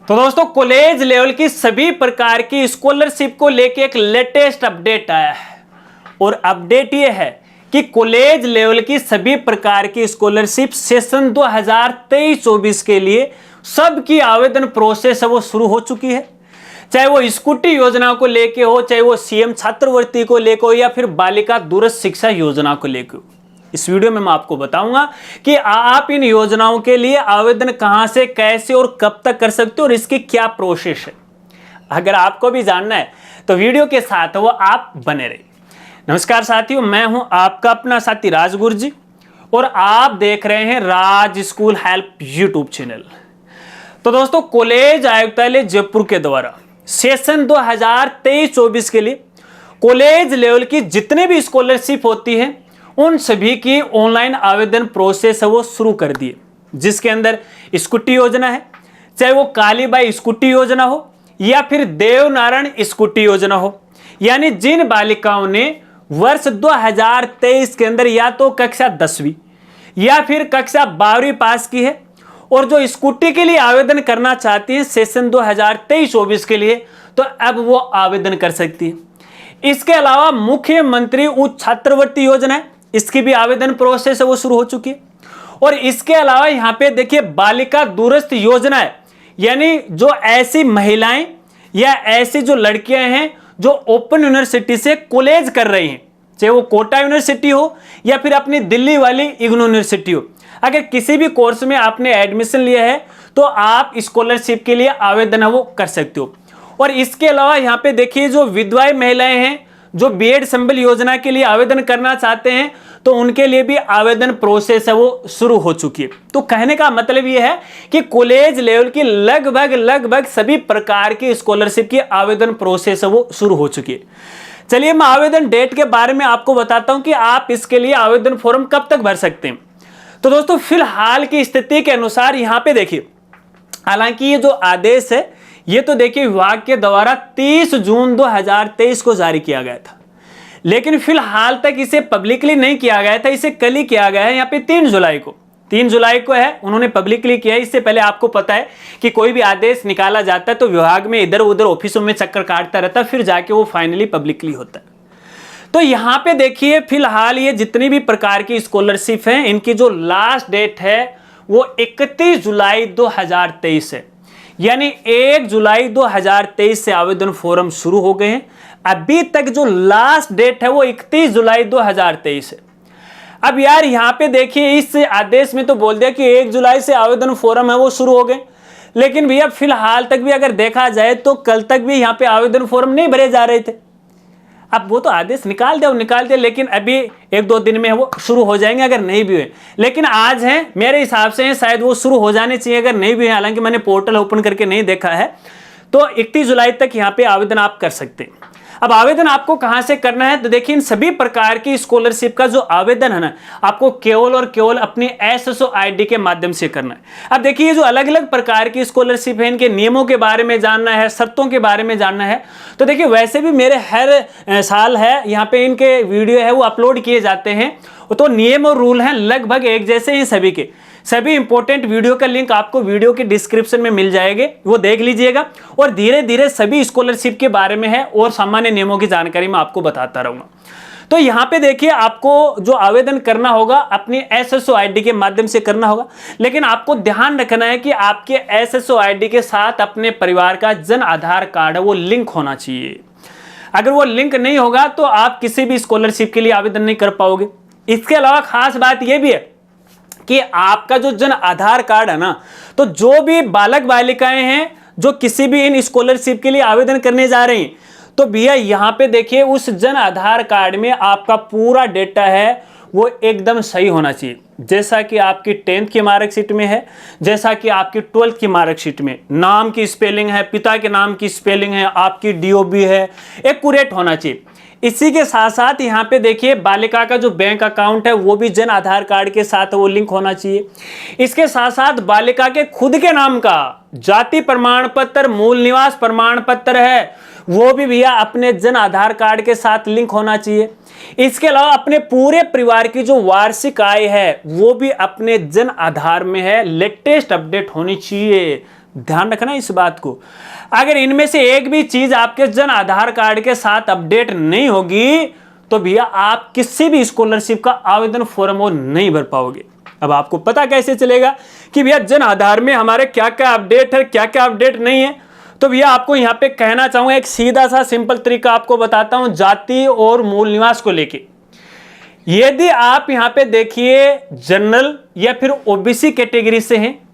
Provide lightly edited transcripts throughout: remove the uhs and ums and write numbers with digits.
तो दोस्तों college level की सभी प्रकार की स्कॉलरशिप को लेके एक लेटेस्ट अपडेट आया है और अपडेट ये है कि कॉलेज लेवल की सभी प्रकार की स्कॉलरशिप सेशन 2023-24 के लिए सबकी आवेदन प्रोसेस है वो शुरू हो चुकी है। चाहे वो स्कूटी योजना को लेके हो, चाहे वो सीएम छात्रवृत्ति को लेके हो या फिर बालिका दूरस्थ शिक्षा योजना को लेके हो। इस वीडियो में मैं आपको बताऊंगा कि आप इन योजनाओं के लिए आवेदन कहां से, कैसे और कब तक कर सकते हो और इसकी क्या प्रोसेस है। अगर आपको भी जानना है तो वीडियो के साथ वो आप बने रहिए। नमस्कार साथियों, मैं हूं आपका अपना साथी राज गुरजी और आप देख रहे हैं राज स्कूल हेल्प यूट्यूब चैनल। तो दोस्तों कॉलेज आयुक्तालय जयपुर के द्वारा सेशन 2023-24 के लिए कॉलेज लेवल की जितने भी स्कॉलरशिप होती है उन सभी की ऑनलाइन आवेदन प्रोसेस है वो शुरू कर दिए, जिसके अंदर स्कूटी योजना है, चाहे वो कालीबाई स्कूटी योजना हो या फिर देवनारायण स्कूटी योजना हो। यानी जिन बालिकाओं ने वर्ष 2023 के अंदर या तो कक्षा 10वीं या फिर कक्षा 12वीं पास की है और जो स्कूटी के लिए आवेदन करना चाहती हैं सेशन 2023-24 के लिए, तो अब वो आवेदन कर सकती है। इसके अलावा मुख्यमंत्री उच्च छात्रवृत्ति योजना है, इसकी भी आवेदन प्रोसेस है वो शुरू हो चुकी है। और इसके अलावा यहाँ पे देखिए बालिका दूरस्थ योजना है, यानी जो ऐसी महिलाएं या ऐसी जो लड़कियां हैं जो ओपन यूनिवर्सिटी से कॉलेज कर रही हैं, चाहे वो कोटा यूनिवर्सिटी हो या फिर अपनी दिल्ली वाली इग्नू यूनिवर्सिटी हो, अगर किसी भी कोर्स में आपने एडमिशन लिया है तो आप स्कॉलरशिप के लिए आवेदन है वो कर सकते हो। और इसके अलावा यहाँ पे देखिए जो विधवाएं महिलाएं हैं जो बीएड संबल योजना के लिए आवेदन करना चाहते हैं तो उनके लिए भी आवेदन प्रोसेस है वो शुरू हो चुकी है। तो कहने का मतलब ये है कि कॉलेज लेवल की लगभग सभी प्रकार की स्कॉलरशिप की आवेदन प्रोसेस है वो शुरू हो चुकी है। चलिए मैं आवेदन डेट के बारे में आपको बताता हूं कि आप इसके लिए आवेदन फॉर्म कब तक भर सकते हैं। तो दोस्तों फिलहाल की स्थिति के अनुसार यहां पे देखिए, हालांकि ये जो आदेश है ये तो देखिए विभाग के द्वारा 30 जून 2023 को जारी किया गया था, लेकिन फिलहाल तक इसे पब्लिकली नहीं किया गया था। इसे कल ही किया गया है, यहाँ पे 3 जुलाई को है उन्होंने पब्लिकली किया है। इससे पहले आपको पता है कि कोई भी आदेश निकाला जाता है तो विभाग में इधर उधर ऑफिसों में चक्कर काटता रहता है, फिर जाके वो फाइनली पब्लिकली होता है। तो यहाँ पे देखिए फिलहाल ये जितनी भी प्रकार की स्कॉलरशिप है इनकी जो लास्ट डेट है वो 31 जुलाई 2023 है, यानी 1 जुलाई 2023 से आवेदन फॉर्म शुरू हो गए हैं। अभी तक जो लास्ट डेट है वो 31 जुलाई 2023 है। अब यार यहाँ पे देखिए इस आदेश में तो बोल दिया कि 1 जुलाई से आवेदन फॉर्म है वो शुरू हो गए, लेकिन भैया फिलहाल तक भी अगर देखा जाए तो कल तक भी यहाँ पे आवेदन फॉर्म नहीं भरे जा रहे थे। अब वो तो आदेश निकाल दिया, लेकिन अभी 1-2 दिन में वो शुरू हो जाएंगे अगर नहीं भी हुए, लेकिन आज है मेरे हिसाब से शायद वो शुरू हो जाने चाहिए अगर नहीं भी है। हालांकि मैंने पोर्टल ओपन करके नहीं देखा है, तो 31 जुलाई तक यहाँ पे आवेदन आप कर सकते हैं। अब आवेदन आपको कहां से करना है, तो देखिए इन सभी प्रकार की स्कॉलरशिप का जो आवेदन है ना आपको केवल और केवल अपनी एसएसओ आईडी के माध्यम से करना है। अब देखिए जो अलग अलग प्रकार की स्कॉलरशिप है इनके नियमों के बारे में जानना है, शर्तों के बारे में जानना है, तो देखिए वैसे भी मेरे हर साल है यहाँ पे इनके वीडियो है वो अपलोड किए जाते हैं, तो नियम और रूल हैं लगभग एक जैसे ही सभी के। सभी इंपॉर्टेंट वीडियो का लिंक आपको वीडियो के डिस्क्रिप्शन में मिल जाएंगे, वो देख लीजिएगा और धीरे धीरे सभी स्कॉलरशिप के बारे में है और सामान्य नियमों की जानकारी मैं आपको बताता रहूंगा। तो यहाँ पे देखिए आपको जो आवेदन करना होगा अपनी एसएसओ आईडी के माध्यम से करना होगा, लेकिन आपको ध्यान रखना है कि आपके एसएसओ आईडी के साथ अपने परिवार का जन आधार कार्ड है वो लिंक होना चाहिए। अगर वो लिंक नहीं होगा तो आप किसी भी स्कॉलरशिप के लिए आवेदन नहीं कर पाओगे। इसके अलावा खास बात यह भी है कि आपका जो जन आधार कार्ड है ना, तो जो भी बालक बालिकाएं हैं जो किसी भी इन स्कॉलरशिप के लिए आवेदन करने जा रही हैं, तो भैया यहाँ पे देखिए उस जन आधार कार्ड में आपका पूरा डेटा है वो एकदम सही होना चाहिए। जैसा कि आपकी 10th की मार्कशीट में है, जैसा कि आपकी 12th की मार्कशीट में नाम की स्पेलिंग है, पिता के नाम की स्पेलिंग है, आपकी डीओबी है, एक्यूरेट होना चाहिए। इसी के साथ साथ यहाँ पे देखिए बालिका का जो बैंक अकाउंट है वो भी जन आधार कार्ड के साथ वो लिंक होना चाहिए। इसके साथ साथ बालिका के खुद के नाम का जाति प्रमाण पत्र, मूल निवास प्रमाण पत्र है वो भी भैया अपने जन आधार कार्ड के साथ लिंक होना चाहिए। इसके अलावा अपने पूरे परिवार की जो वार्षिक आय है वो भी अपने जन आधार में है, लेटेस्ट अपडेट होनी चाहिए। ध्यान रखना इस बात को। अगर इनमें से एक भी चीज आपके जन आधार कार्ड के साथ अपडेट नहीं होगी तो भैया आप किसी भी स्कॉलरशिप का आवेदन फॉर्म वो नहीं भर पाओगे। अब आपको पता कैसे चलेगा कि भैया जन आधार में हमारे क्या क्या अपडेट है, क्या क्या अपडेट नहीं है? तो भैया आपको यहाँ पे कहना चाहूंगा, एक सीधा सा सिंपल तरीका आपको बताता हूं जाति और मूल निवास को लेके। यदि आप यहाँ पे देखिए जनरल या फिर ओबीसी कैटेगरी से हैं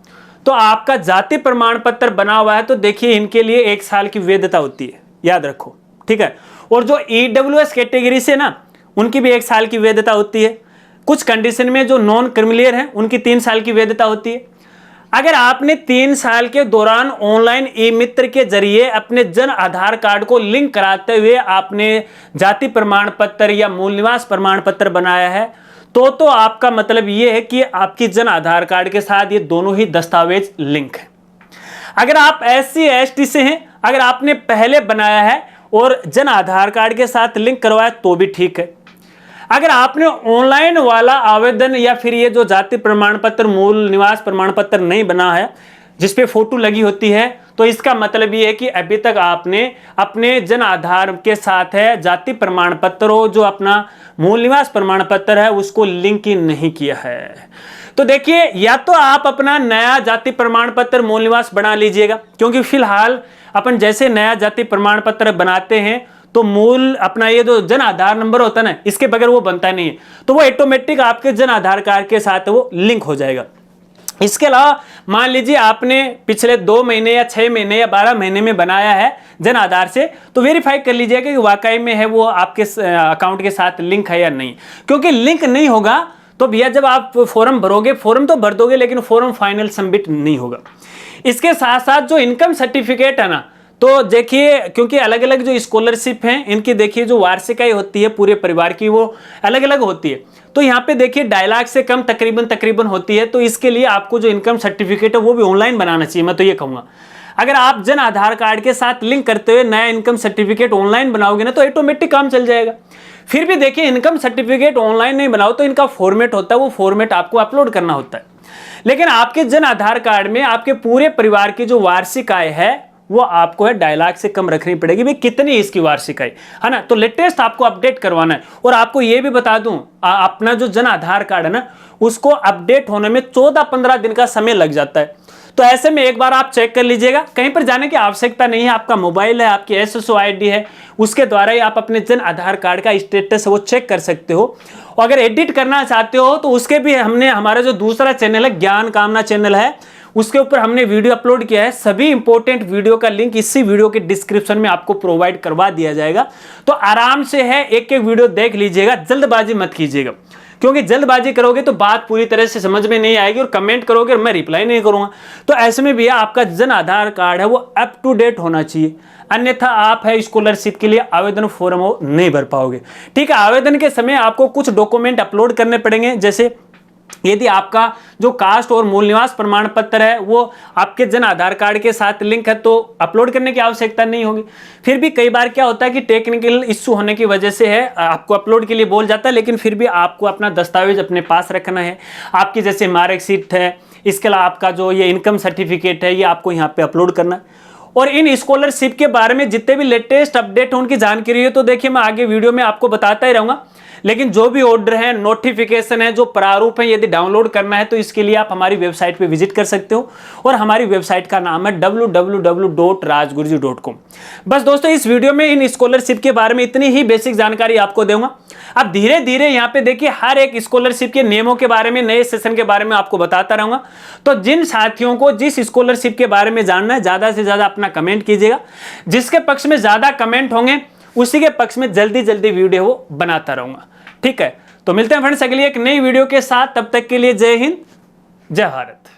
तो आपका जाति प्रमाण पत्र बना हुआ है तो देखिए इनके लिए 1 साल की वैधता होती है, याद रखो, ठीक है। और जो ईडब्ल्यूएस कैटेगरी से ना उनकी भी 1 साल की वैधता होती है। कुछ कंडीशन में जो नॉन क्रिमिलियर हैं उनकी 3 साल की वैधता होती है। अगर आपने 3 साल के दौरान ऑनलाइन ई मित्र के जरिए अपने जन आधार कार्ड को लिंक कराते हुए आपने जाति प्रमाण पत्र या मूल निवास प्रमाण पत्र बनाया है तो आपका मतलब ये है कि आपकी जन आधार कार्ड के साथ ये दोनों ही दस्तावेज लिंक है। अगर आप SC ST से हैं, अगर आपने पहले बनाया है और जन आधार कार्ड के साथ लिंक करवाया तो भी ठीक है। अगर आपने ऑनलाइन वाला आवेदन या फिर ये जो जाति प्रमाण पत्र मूल निवास प्रमाण पत्र नहीं बना है जिसपे फोटो लगी होती है तो इसका मतलब ये है कि अभी तक आपने अपने जन आधार के साथ है जाति प्रमाण पत्र हो जो अपना मूल निवास प्रमाण पत्र है उसको लिंक ही नहीं किया है। तो देखिए या तो आप अपना नया जाति प्रमाण पत्र मूल निवास बना लीजिएगा, क्योंकि फिलहाल अपन जैसे नया जाति प्रमाण पत्र बनाते हैं तो मूल अपना ये जो जन आधार नंबर होता है ना इसके बगैर वो बनता नहीं है, तो वो ऑटोमेटिक आपके जन आधार कार्ड के साथ वो लिंक हो जाएगा। इसके अलावा मान लीजिए आपने पिछले 2 महीने या 6 महीने या 12 महीने में बनाया है जन आधार से तो वेरीफाई कर लीजिएगा कि वाकई में है वो आपके अकाउंट के साथ लिंक है या नहीं। क्योंकि लिंक नहीं होगा तो भैया जब आप फॉर्म भरोगे, फॉर्म तो भर दोगे लेकिन फॉर्म फाइनल सबमिट नहीं होगा। इसके साथ साथ जो इनकम सर्टिफिकेट है ना तो देखिए क्योंकि अलग अलग जो स्कॉलरशिप हैं इनकी देखिए जो वार्षिक आय होती है पूरे परिवार की वो अलग अलग होती है। तो यहाँ पे देखिए 2.5 लाख से कम तकरीबन होती है। तो इसके लिए आपको जो इनकम सर्टिफिकेट है वो भी ऑनलाइन बनाना चाहिए। मैं तो ये कहूँगा अगर आप जन आधार कार्ड के साथ लिंक करते हुए नया इनकम सर्टिफिकेट ऑनलाइन बनाओगे ना तो ऑटोमेटिक काम चल जाएगा। फिर भी देखिए इनकम सर्टिफिकेट ऑनलाइन नहीं बनाओ तो इनका फॉर्मेट होता है, वो फॉर्मेट आपको अपलोड करना होता है। लेकिन आपके जन आधार कार्ड में आपके पूरे परिवार की जो वार्षिक आय है वो आपको है 2.5 लाख से कम रखनी पड़ेगी। भाई कितनी इसकी वार्षिक आय है ना, तो लेटेस्ट आपको अपडेट करवाना है। और आपको ये भी बता दूं अपना जो जन आधार कार्ड है ना उसको अपडेट होने में 14-15 दिन का समय लग जाता है। तो ऐसे में एक बार आप चेक कर लीजिएगा, कहीं पर जाने की आवश्यकता नहीं है। आपका मोबाइल है, आपकी SSO ID है, उसके द्वारा ही आप अपने जन आधार कार्ड का स्टेटस है वो चेक कर सकते हो। और अगर एडिट करना चाहते हो तो उसके भी हमने हमारा जो दूसरा चैनल है ज्ञान कामना चैनल है उसके ऊपर हमने वीडियो अपलोड किया है। सभी इंपॉर्टेंट वीडियो का लिंक इसी वीडियो के डिस्क्रिप्शन में आपको प्रोवाइड करवा दिया जाएगा। तो आराम से है एक एक वीडियो देख लीजिएगा, जल्दबाजी मत कीजिएगा, क्योंकि जल्दबाजी करोगे तो बात पूरी तरह से समझ में नहीं आएगी और कमेंट करोगे और मैं रिप्लाई नहीं करूंगा। तो ऐसे में भैया आपका जन आधार कार्ड है वो अप टू डेट होना चाहिए, अन्यथा आप है स्कॉलरशिप के लिए आवेदन फॉर्म वो नहीं भर पाओगे। ठीक है, आवेदन के समय आपको कुछ डॉक्यूमेंट अपलोड करने पड़ेंगे। जैसे यदि आपका जो कास्ट और मूल निवास प्रमाण पत्र है वो आपके जन आधार कार्ड के साथ लिंक है तो अपलोड करने की आवश्यकता नहीं होगी। फिर भी कई बार क्या होता है कि टेक्निकल इश्यू होने की वजह से है आपको अपलोड के लिए बोल जाता है, लेकिन फिर भी आपको अपना दस्तावेज अपने पास रखना है। आपकी जैसे मार्कशीट है, इसके अलावा आपका जो ये इनकम सर्टिफिकेट है ये आपको यहाँ पे अपलोड करना है। और इन स्कॉलरशिप के बारे में जितने भी लेटेस्ट अपडेट हो उनकी जानकारी है तो देखिए मैं आगे वीडियो में आपको बताता ही रहूंगा। लेकिन जो भी ऑर्डर है, नोटिफिकेशन है, जो प्रारूप है, यदि डाउनलोड करना है तो इसके लिए आप हमारी वेबसाइट पे विजिट कर सकते हो और हमारी वेबसाइट का नाम है www.rajguruji.com। बस दोस्तों इस वीडियो में इन स्कॉलरशिप के बारे में इतनी ही बेसिक जानकारी आपको दूंगा। अब धीरे धीरे यहाँ पे देखिए हर एक स्कॉलरशिप के नियमों के बारे में, नए सेशन के बारे में आपको बताता रहूंगा। तो जिन साथियों को जिस स्कॉलरशिप के बारे में जानना है ज्यादा से ज्यादा अपना कमेंट कीजिएगा। जिसके पक्ष में ज्यादा कमेंट होंगे उसी के पक्ष में जल्दी जल्दी वीडियो वो बनाता रहूंगा। ठीक है, तो मिलते हैं फ्रेंड्स अगली एक नई वीडियो के साथ। तब तक के लिए जय हिंद, जय भारत।